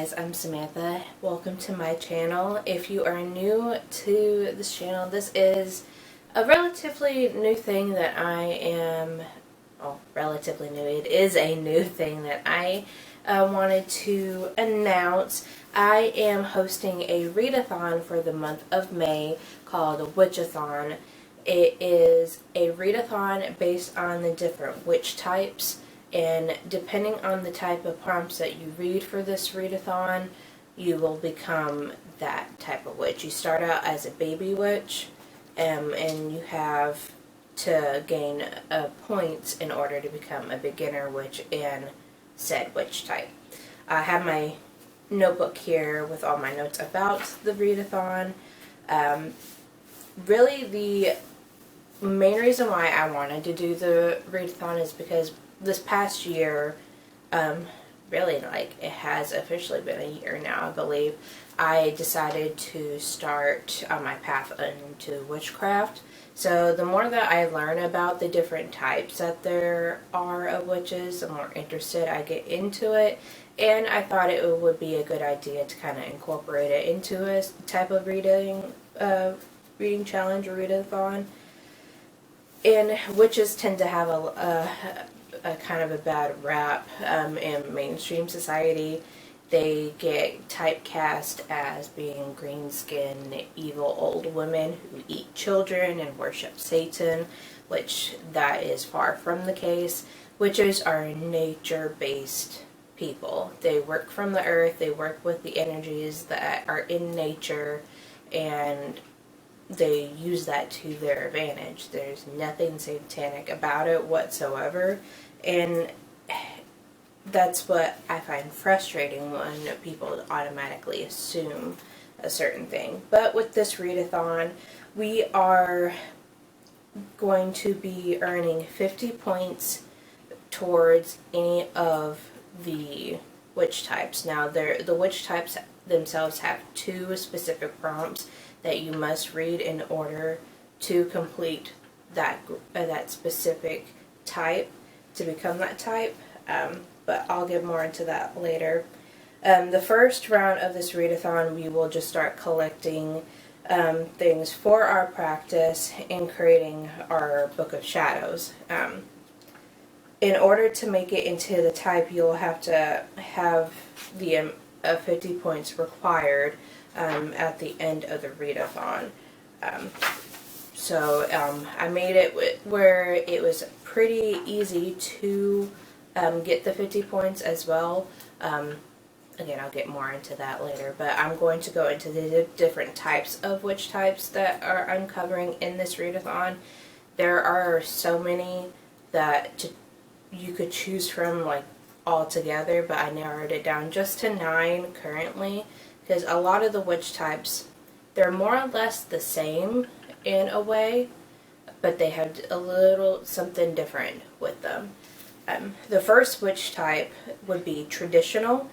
guys, I'm Samantha. Welcome to my channel. If you are new to this channel, this is a relatively new thing that relatively new. It is a new thing that I wanted to announce. I am hosting a readathon for the month of May called Witchathon. It is a readathon based on the different witch types. And depending on the type of prompts that you read for this readathon, you will become that type of witch. You start out as a baby witch, and you have to gain points in order to become a beginner witch and said witch type. I have my notebook here with all my notes about the readathon. Really, the main reason why I wanted to do the readathon is because this past year, really, like, it has officially been a year now, I believe, I decided to start on my path into witchcraft. So the more that I learn about the different types that there are of witches, the more interested I get into it. And I thought it would be a good idea to kind of incorporate it into a type of reading challenge or readathon. And witches tend to have a kind of a bad rap in mainstream society. They get typecast as being green-skinned, evil old women who eat children and worship Satan, which that is far from the case. Witches are nature-based people. They work from the earth, they work with the energies that are in nature, and they use that to their advantage. There's nothing satanic about it whatsoever. And that's what I find frustrating when people automatically assume a certain thing. But with this readathon, we are going to be earning 50 points towards any of the witch types. Now, the witch types themselves have two specific prompts that you must read in order to complete that specific type, to become that type, but I'll get more into that later. The first round of this readathon, we will just start collecting things for our practice and creating our Book of Shadows. In order to make it into the type, you'll have to have the 50 points required at the end of the readathon. So I made it where it was pretty easy to get the 50 points as well. Again, I'll get more into that later, but I'm going to go into the different types of witch types that I'm covering in this readathon. There are so many that you could choose from, like, all together, but I narrowed it down just to 9 currently, because a lot of the witch types, they're more or less the same in a way, but they have a little something different with them. The first witch type would be traditional.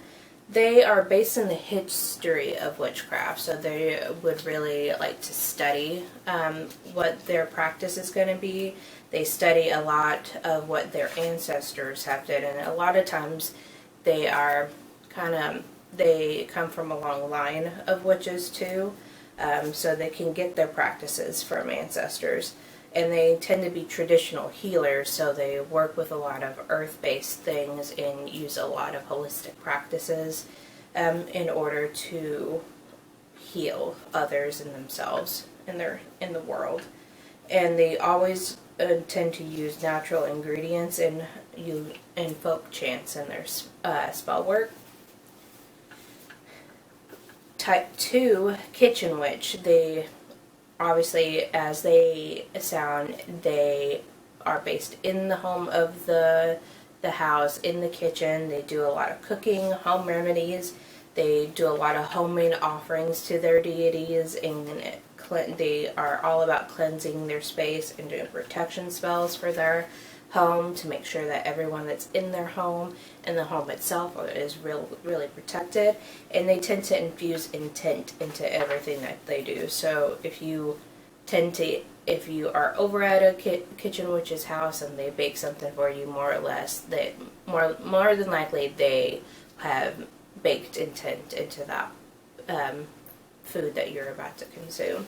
They are based in the history of witchcraft, so they would really like to study what their practice is going to be. They study a lot of what their ancestors have did, and a lot of times they are they come from a long line of witches too, so they can get their practices from ancestors. And they tend to be traditional healers, so they work with a lot of earth-based things and use a lot of holistic practices in order to heal others and themselves in the world. And they always tend to use natural ingredients and folk chants in their spell work. Type 2, kitchen witch. They obviously, as they sound, they are based in the home of the house, in the kitchen. They do a lot of cooking, home remedies. They do a lot of homemade offerings to their deities, and they are all about cleansing their space and doing protection spells for their home to make sure that everyone that's in their home and the home itself is really protected. And they tend to infuse intent into everything that they do. So if you are over at a kitchen witch's house and they bake something for you, more or less, more than likely they have baked intent into that food that you're about to consume.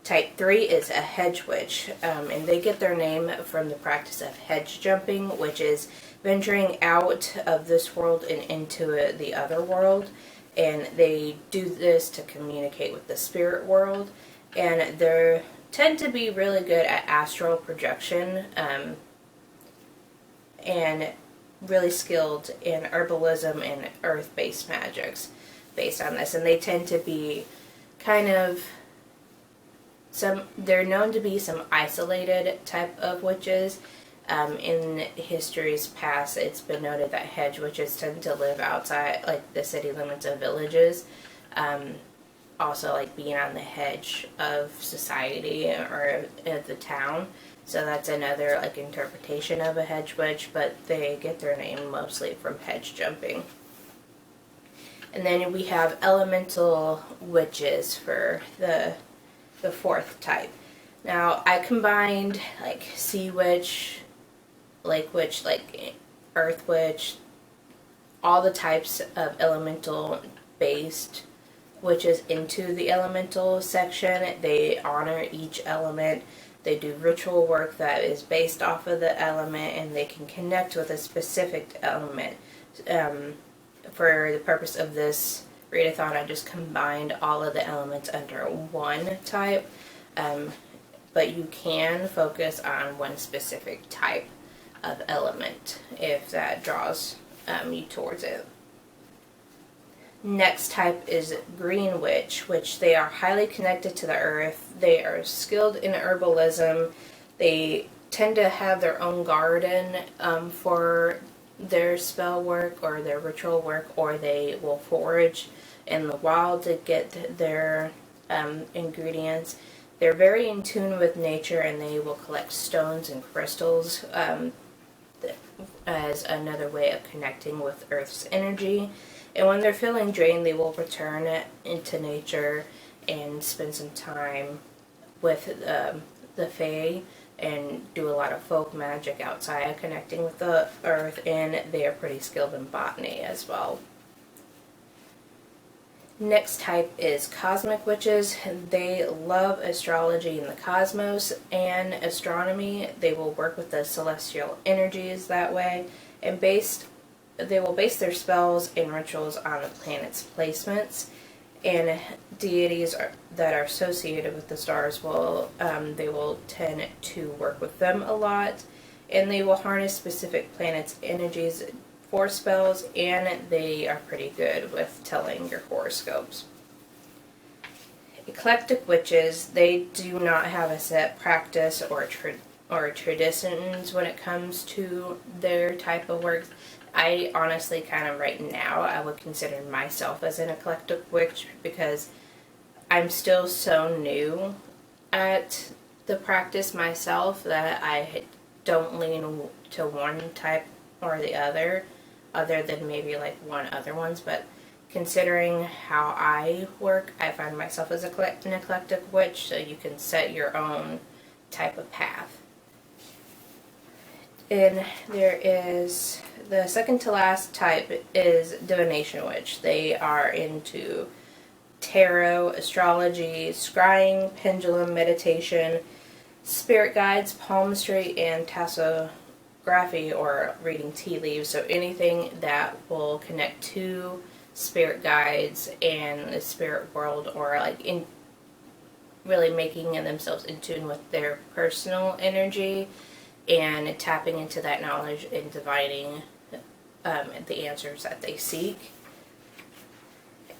Type 3 is a hedge witch, and they get their name from the practice of hedge jumping, which is venturing out of this world and into the other world. And they do this to communicate with the spirit world, and they tend to be really good at astral projection, and really skilled in herbalism and earth-based magics based on this. And they tend to be kind of they're known to be some isolated type of witches. In history's past, it's been noted that hedge witches tend to live outside, like, the city limits of villages. Also, like, being on the hedge of society or of the town. So that's another, like, interpretation of a hedge witch, but they get their name mostly from hedge jumping. And then we have elemental witches for the fourth type. Now, I combined, like, sea witch, lake witch, like earth witch, all the types of elemental based witches into the elemental section. They honor each element. They do ritual work that is based off of the element, and they can connect with a specific element. For the purpose of this readathon, I just combined all of the elements under one type, but you can focus on one specific type of element if that draws you towards it. Next type is green witch, which they are highly connected to the earth. They are skilled in herbalism. They tend to have their own garden for their spell work or their ritual work, or they will forage in the wild to get their ingredients. They're very in tune with nature, and they will collect stones and crystals as another way of connecting with Earth's energy. And when they're feeling drained, they will return into nature and spend some time with the Fae and do a lot of folk magic outside, connecting with the earth, and they are pretty skilled in botany as well. Next type is cosmic witches. They love astrology and the cosmos and astronomy. They will work with the celestial energies that way, and they will base their spells and rituals on the planet's placements, and deities that are associated with the stars will they will tend to work with them a lot, and they will harness specific planets' energies for spells, and they are pretty good with telling your horoscopes. Eclectic witches, they do not have a set practice or traditions when it comes to their type of work. I honestly kind of right now, I would consider myself as an eclectic witch because I'm still so new at the practice myself that I don't lean to one type or the other than maybe like one other ones. But considering how I work, I find myself as an eclectic witch, so you can set your own type of path. And there is the second to last type is divination witch. They are into tarot, astrology, scrying, pendulum meditation, spirit guides, palmistry, and tassography, or reading tea leaves. So anything that will connect to spirit guides and the spirit world, or like in really making themselves in tune with their personal energy and tapping into that knowledge and divining the answers that they seek.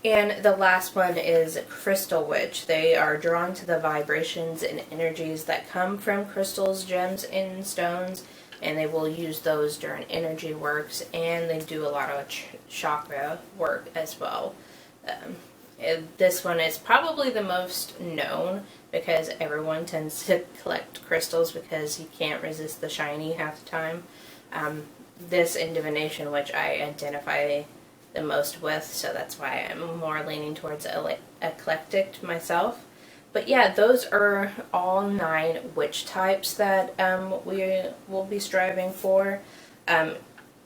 And the last one is crystal witch. They are drawn to the vibrations and energies that come from crystals, gems, and stones, and they will use those during energy works, and they do a lot of chakra work as well. This one is probably the most known because everyone tends to collect crystals because you can't resist the shiny half the time. This in divination, which I identify the most with, so that's why I'm more leaning towards eclectic myself. But yeah, those are all 9 witch types that we will be striving for.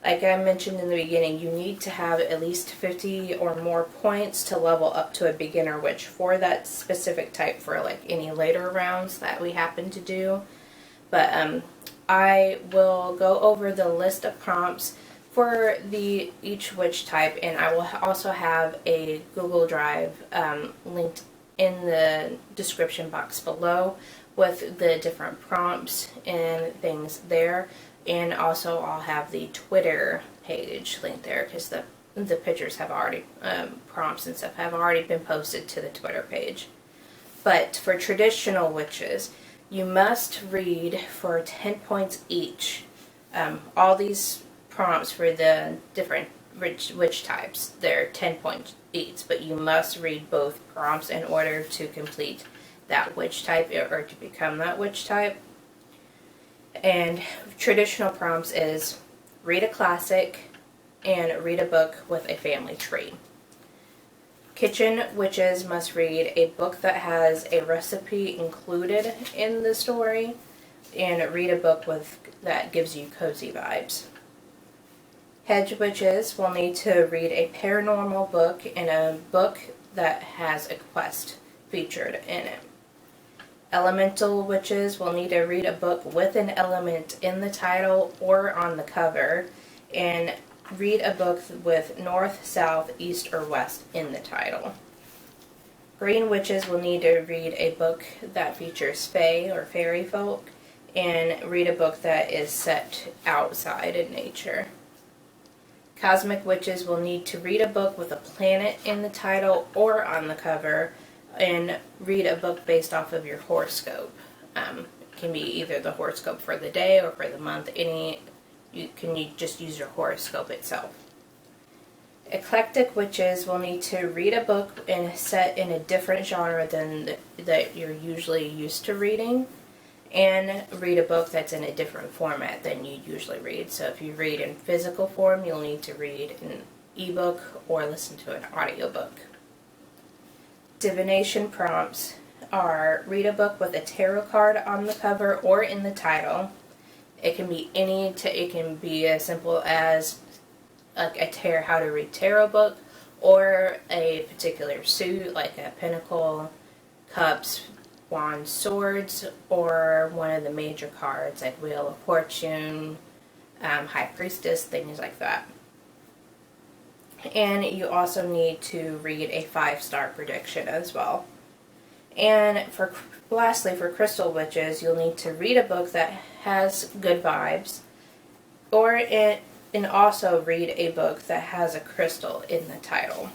Like I mentioned in the beginning, you need to have at least 50 or more points to level up to a beginner witch for that specific type for like any later rounds that we happen to do. But I will go over the list of prompts for each witch type, and I will also have a Google Drive linked in the description box below with the different prompts and things there. And also I'll have the Twitter page linked there because the pictures have already, prompts and stuff have already been posted to the Twitter page. But for traditional witches, you must read for 10 points each. All these prompts for the different witch types, they're 10 points each, but you must read both prompts in order to complete that witch type or to become that witch type. And traditional prompts is read a classic and read a book with a family tree. Kitchen witches must read a book that has a recipe included in the story and read a book that gives you cozy vibes. Hedge witches will need to read a paranormal book and a book that has a quest featured in it. Elemental witches will need to read a book with an element in the title or on the cover, and read a book with north, south, east, or west in the title. Green witches will need to read a book that features fae or fairy folk, and read a book that is set outside in nature. Cosmic witches will need to read a book with a planet in the title or on the cover, and read a book based off of your horoscope. It can be either the horoscope for the day or for the month. You just use your horoscope itself. Eclectic witches will need to read a book set in a different genre than that you're usually used to reading, and read a book that's in a different format than you usually read. So if you read in physical form, you'll need to read an ebook or listen to an audiobook. Divination prompts are read a book with a tarot card on the cover or in the title. It can be it can be as simple as like how to read tarot book, or a particular suit like a pentacle, cups, wands, swords, or one of the major cards like Wheel of Fortune, High Priestess, things like that. And you also need to read a 5-star prediction as well. And lastly, for crystal witches, you'll need to read a book that has good vibes, and also read a book that has a crystal in the title.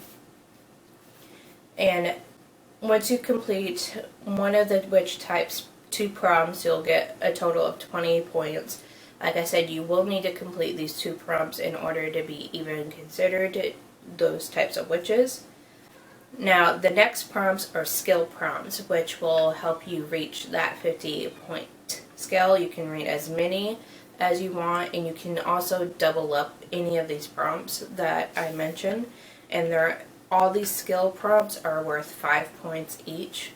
And once you complete one of the witch types 2 prompts, you'll get a total of 20 points. Like I said, you will need to complete these 2 prompts in order to be even considered those types of witches. Now, the next prompts are skill prompts, which will help you reach that 50-point scale. You can read as many as you want, and you can also double up any of these prompts that I mentioned. And all these skill prompts are worth 5 points each.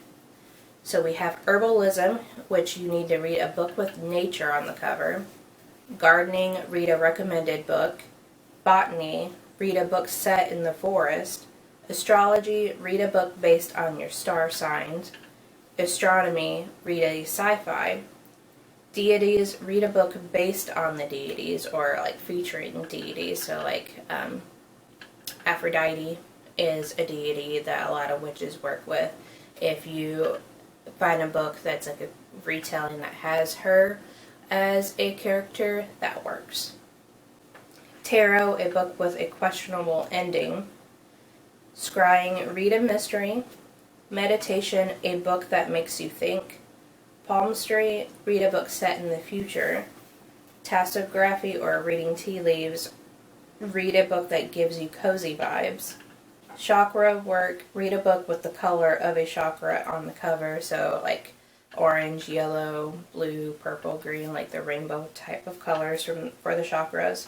So we have herbalism, which you need to read a book with nature on the cover. Gardening, read a recommended book. Botany, read a book set in the forest. Astrology, read a book based on your star signs. Astronomy, read a sci-fi. Deities, read a book based on the deities or like featuring deities. So like Aphrodite is a deity that a lot of witches work with. If you find a book that's like a retelling that has her as a character, that works. Tarot, a book with a questionable ending. Scrying, read a mystery. Meditation, a book that makes you think. Palmistry, read a book set in the future. Tassography, or reading tea leaves, read a book that gives you cozy vibes. Chakra work, read a book with the color of a chakra on the cover, so like orange, yellow, blue, purple, green, like the rainbow type of colors for the chakras.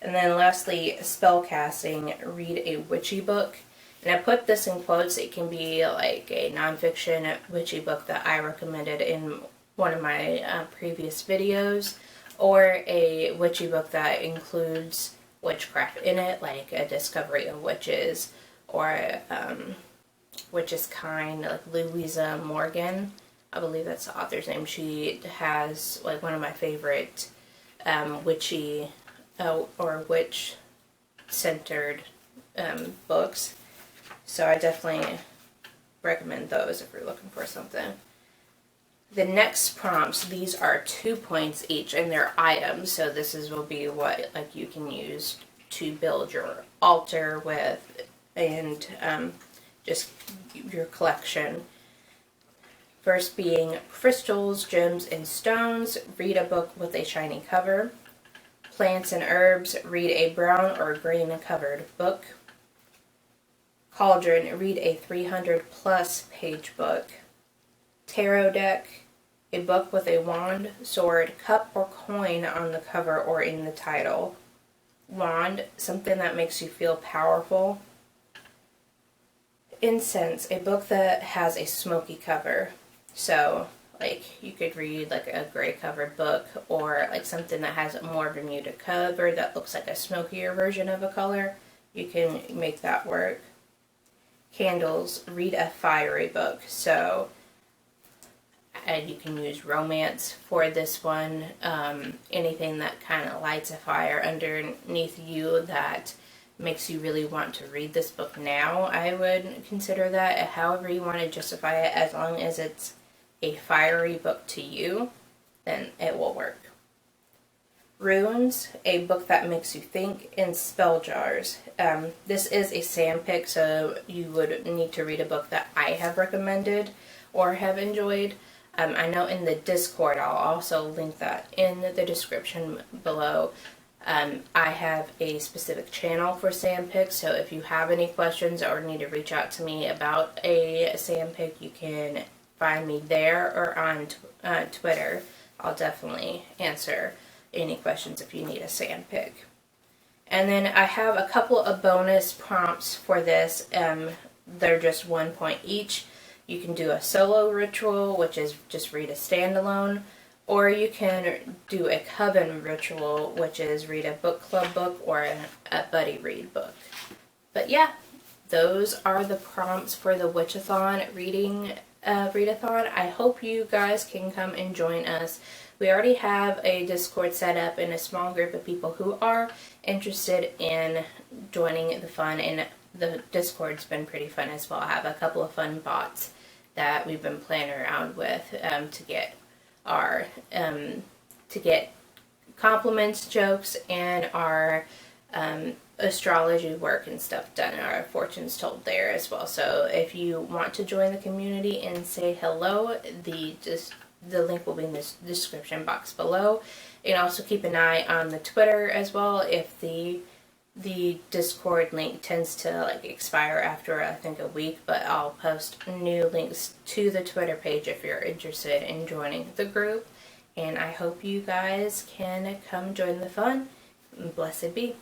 And then lastly, spellcasting, read a witchy book. And I put this in quotes. It can be like a nonfiction witchy book that I recommended in one of my previous videos, or a witchy book that includes witchcraft in it, like A Discovery of Witches, or Witch's Kind, like Louisa Morgan. I believe that's the author's name. She has like one of my favorite witchy or witch-centered books. So I definitely recommend those if you're looking for something. The next prompts, these are 2 points each, and they're items. So will be what like you can use to build your altar with, and just your collection. First being crystals, gems, and stones. Read a book with a shiny cover. Plants and herbs. Read a brown or green covered book. Cauldron. Read a 300+ page book. Tarot deck. A book with a wand, sword, cup, or coin on the cover or in the title. Wand. Something that makes you feel powerful. Incense. A book that has a smoky cover. So, like, you could read, like, a gray covered book, or, like, something that has more of a muted cover that looks like a smokier version of a color. You can make that work. Candles. Read a fiery book. So, and you can use romance for this one. Anything that kind of lights a fire underneath you that makes you really want to read this book now, I would consider that. However you want to justify it, as long as it's a fiery book to you, then it will work. Runes, a book that makes you think, and spell jars. This is a sandpick, so you would need to read a book that I have recommended or have enjoyed. I know in the Discord, I'll also link that in the description below. I have a specific channel for sandpicks, so if you have any questions or need to reach out to me about a sandpick, you can find me there or on Twitter. I'll definitely answer any questions if you need a sandpick. And then I have a couple of bonus prompts for this. They're just 1 point each. You can do a solo ritual, which is just read a standalone, or you can do a coven ritual, which is read a book club book or a buddy read book. But yeah, those are the prompts for the Witchathon Readathon. I hope you guys can come and join us. We already have a Discord set up and a small group of people who are interested in joining the fun, and the Discord's been pretty fun as well. I have a couple of fun bots that we've been playing around with to get compliments, jokes, and our astrology work and stuff done, and our fortunes told there as well. So if you want to join the community and say hello, the link will be in this description box below. And also keep an eye on the Twitter as well. If the Discord link tends to like expire after I think a week, but I'll post new links to the Twitter page if you're interested in joining the group. And I hope you guys can come join the fun. Blessed be.